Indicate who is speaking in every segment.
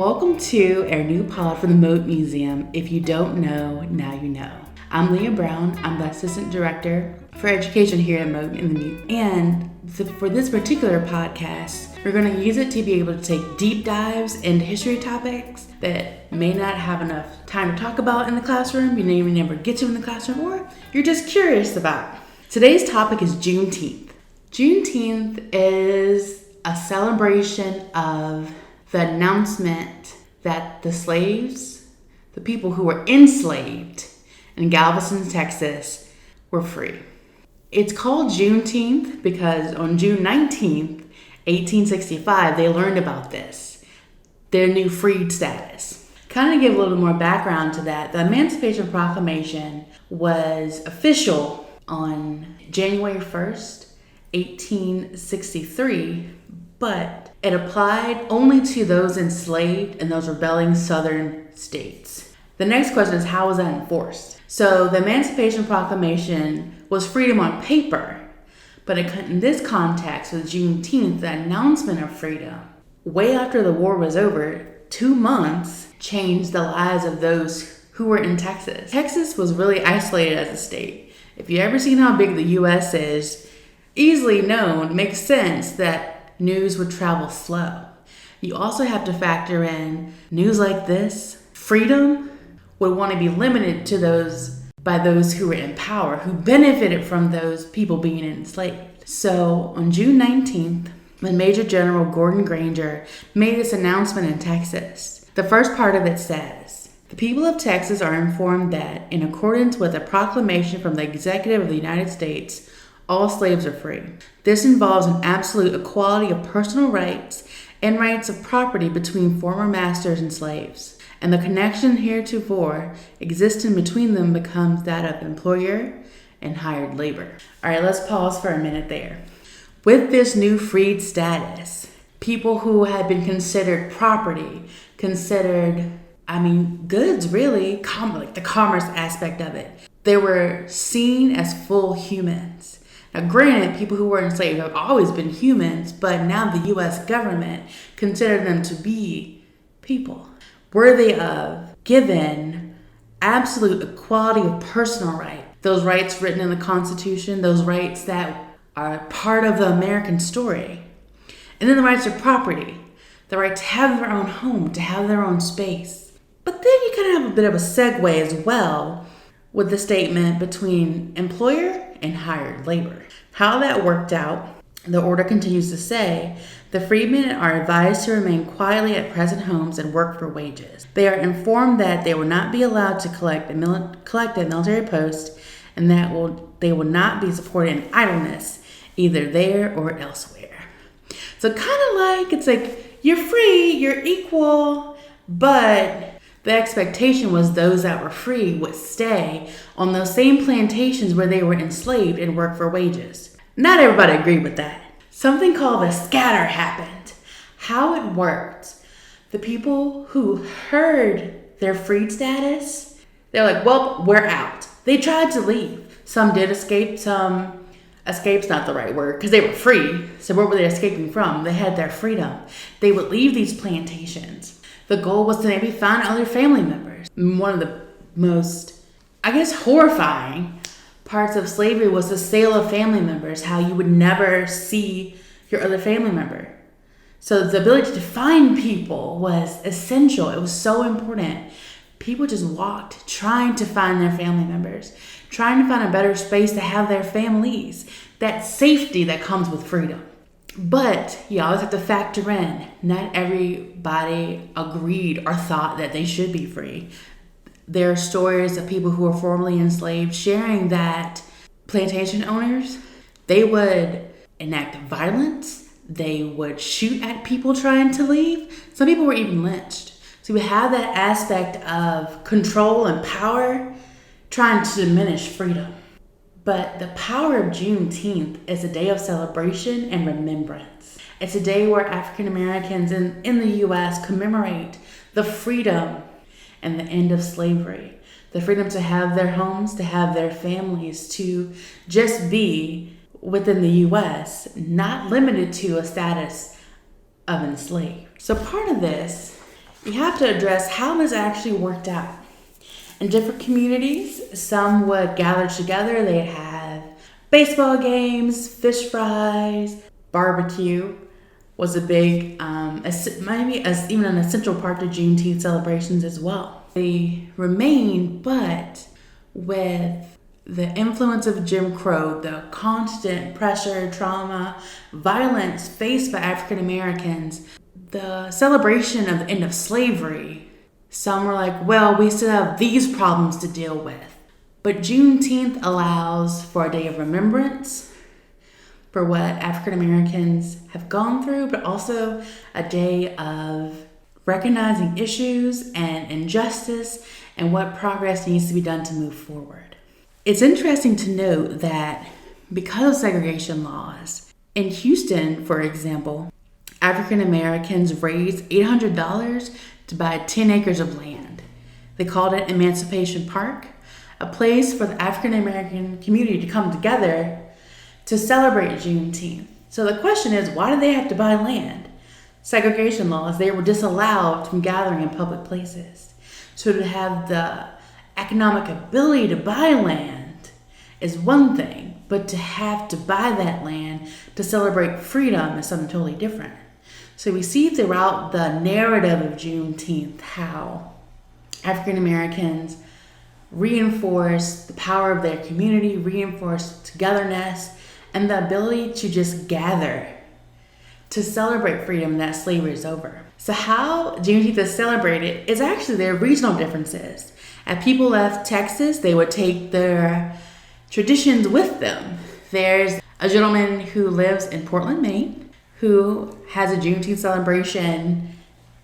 Speaker 1: Welcome to our new pod for the Moat Museum. If you don't know, now you know. I'm Leah Brown. I'm the Assistant Director for Education here at Moat in the Museum. And for this particular podcast, we're going to use it to be able to take deep dives into history topics that may not have enough time to talk about in the classroom, you may never get to in the classroom, or you're just curious about. Today's topic is Juneteenth. Juneteenth is a celebration of the announcement that the slaves, the people who were enslaved in Galveston, Texas, were free. It's called Juneteenth because on June 19th, 1865, they learned about this, their new freed status. Kind of give a little more background to that. The Emancipation Proclamation was official on January 1st, 1863, but it applied only to those enslaved in those rebelling southern states. The next question is, how was that enforced? So the Emancipation Proclamation was freedom on paper, but in this context with Juneteenth, the announcement of freedom, way after the war was over, 2 months changed the lives of those who were in Texas. Texas was really isolated as a state. If you ever seen how big the U.S. is, easily known, makes sense that news would travel slow. You also have to factor in news like this. Freedom would want to be limited to those who were in power, who benefited from those people being enslaved. So on June 19th, when Major General Gordon Granger made this announcement in Texas, the first part of it says, "The people of Texas are informed that, in accordance with a proclamation from the Executive of the United States, all slaves are free. This involves an absolute equality of personal rights and rights of property between former masters and slaves, and the connection heretofore existing between them becomes that of employer and hired labor." All right, let's pause for a minute there. With this new freed status, people who had been considered property, goods really, like the commerce aspect of it, they were seen as full humans. Now, granted, people who were enslaved have always been humans, but now the U.S. government considered them to be people, worthy of, given absolute equality of personal rights. Those rights written in the Constitution, those rights that are part of the American story. And then the rights of property, the right to have their own home, to have their own space. But then you kind of have a bit of a segue as well with the statement between employer and hired labor. How that worked out, the order continues to say, "The freedmen are advised to remain quietly at present homes and work for wages. They are informed that they will not be allowed to collect at military posts and that they will not be supported in idleness, either there or elsewhere." So it's like, you're free, you're equal, but the expectation was those that were free would stay on those same plantations where they were enslaved and work for wages. Not everybody agreed with that. Something called a scatter happened. How it worked, the people who heard their freed status, they're like, well, we're out. They tried to leave. Some did escape, escape's not the right word, because they were free. So where were they escaping from? They had their freedom. They would leave these plantations. The goal was to maybe find other family members. One of the most, horrifying parts of slavery was the sale of family members, how you would never see your other family member. So the ability to find people was essential. It was so important. People just walked trying to find their family members, trying to find a better space to have their families, that safety that comes with freedom. But you always have to factor in, not everybody agreed or thought that they should be free. There are stories of people who were formerly enslaved sharing that plantation owners, they would enact violence, they would shoot at people trying to leave. Some people were even lynched. So we have that aspect of control and power trying to diminish freedom. But the power of Juneteenth is a day of celebration and remembrance. It's a day where African Americans in the U.S. commemorate the freedom and the end of slavery. The freedom to have their homes, to have their families, to just be within the U.S., not limited to a status of enslaved. So part of this we have to address how this actually worked out. In different communities, some would gather together. They'd have baseball games, fish fries, barbecue was a big, even an essential part of Juneteenth celebrations as well. They remain, but with the influence of Jim Crow, the constant pressure, trauma, violence faced by African Americans, the celebration of the end of slavery, some were like, well, we still have these problems to deal with. But Juneteenth allows for a day of remembrance for what African Americans have gone through, but also a day of recognizing issues and injustice and what progress needs to be done to move forward. It's interesting to note that because of segregation laws, in Houston, for example, African Americans raised $800 to buy 10 acres of land. They called it Emancipation Park, a place for the African American community to come together to celebrate Juneteenth. So the question is, why did they have to buy land? Segregation laws, they were disallowed from gathering in public places. So to have the economic ability to buy land is one thing, but to have to buy that land to celebrate freedom is something totally different. So we see throughout the narrative of Juneteenth how African Americans reinforce the power of their community, reinforce togetherness, and the ability to just gather to celebrate freedom that slavery is over. So how Juneteenth is celebrated is actually their regional differences. As people left Texas, they would take their traditions with them. There's a gentleman who lives in Portland, Maine, who has a Juneteenth celebration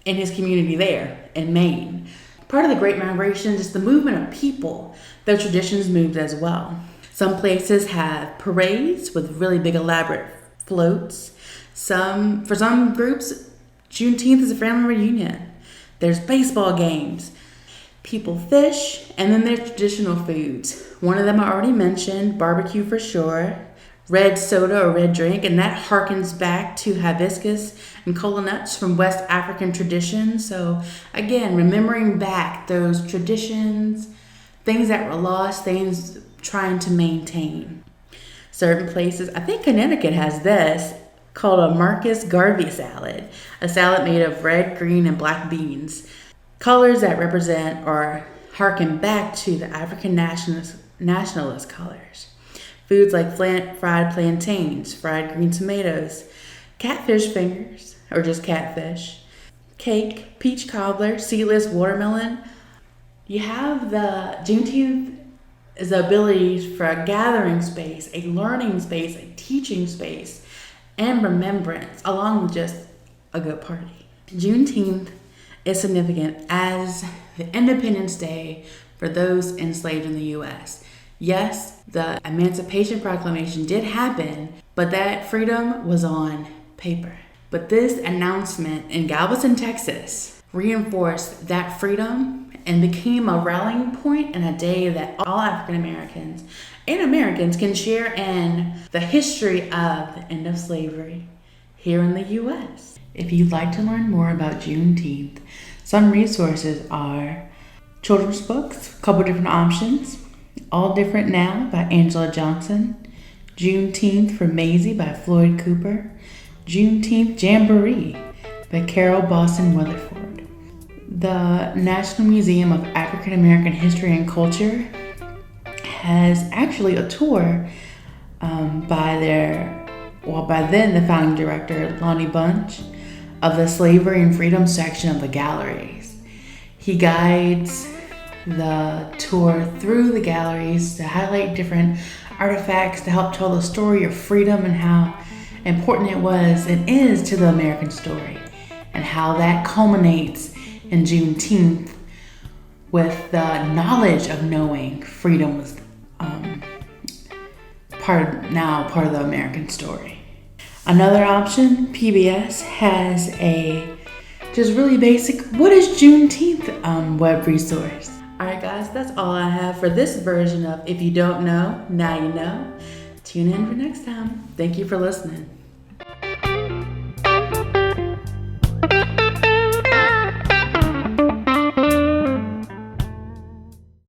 Speaker 1: in his community there in Maine. Part of the Great Migration is the movement of people. Their traditions moved as well. Some places have parades with really big elaborate floats. For some groups, Juneteenth is a family reunion. There's baseball games. People fish, and then there's traditional foods. One of them I already mentioned, barbecue for sure, red soda or red drink, and that harkens back to hibiscus and kola nuts from West African traditions. So again, remembering back those traditions, things that were lost, things trying to maintain. Certain places, I think Connecticut has this, called a Marcus Garvey salad, a salad made of red, green, and black beans, colors that represent or harken back to the African nationalist colors. Foods like fried plantains, fried green tomatoes, catfish fingers, or just catfish, cake, peach cobbler, seedless watermelon. You have the Juneteenth is the ability for a gathering space, a learning space, a teaching space, and remembrance, along with just a good party. Juneteenth is significant as the Independence Day for those enslaved in the U.S. Yes, the Emancipation Proclamation did happen, but that freedom was on paper. But this announcement in Galveston, Texas, reinforced that freedom and became a rallying point and a day that all African Americans and Americans can share in the history of the end of slavery here in the U.S. If you'd like to learn more about Juneteenth, some resources are children's books, a couple different options, All Different Now by Angela Johnson, Juneteenth for Maisie by Floyd Cooper, Juneteenth Jamboree by Carol Boston Weatherford. The National Museum of African American History and Culture has actually a tour by then the founding director, Lonnie Bunch, of the Slavery and Freedom section of the galleries. He guides the tour through the galleries to highlight different artifacts to help tell the story of freedom and how important it was and is to the American story, and how that culminates in Juneteenth with the knowledge of knowing freedom was part of the American story. Another option, PBS has a just really basic what is Juneteenth web resource. Alright guys, that's all I have for this version of If You Don't Know, Now You Know. Tune in for next time. Thank you for listening.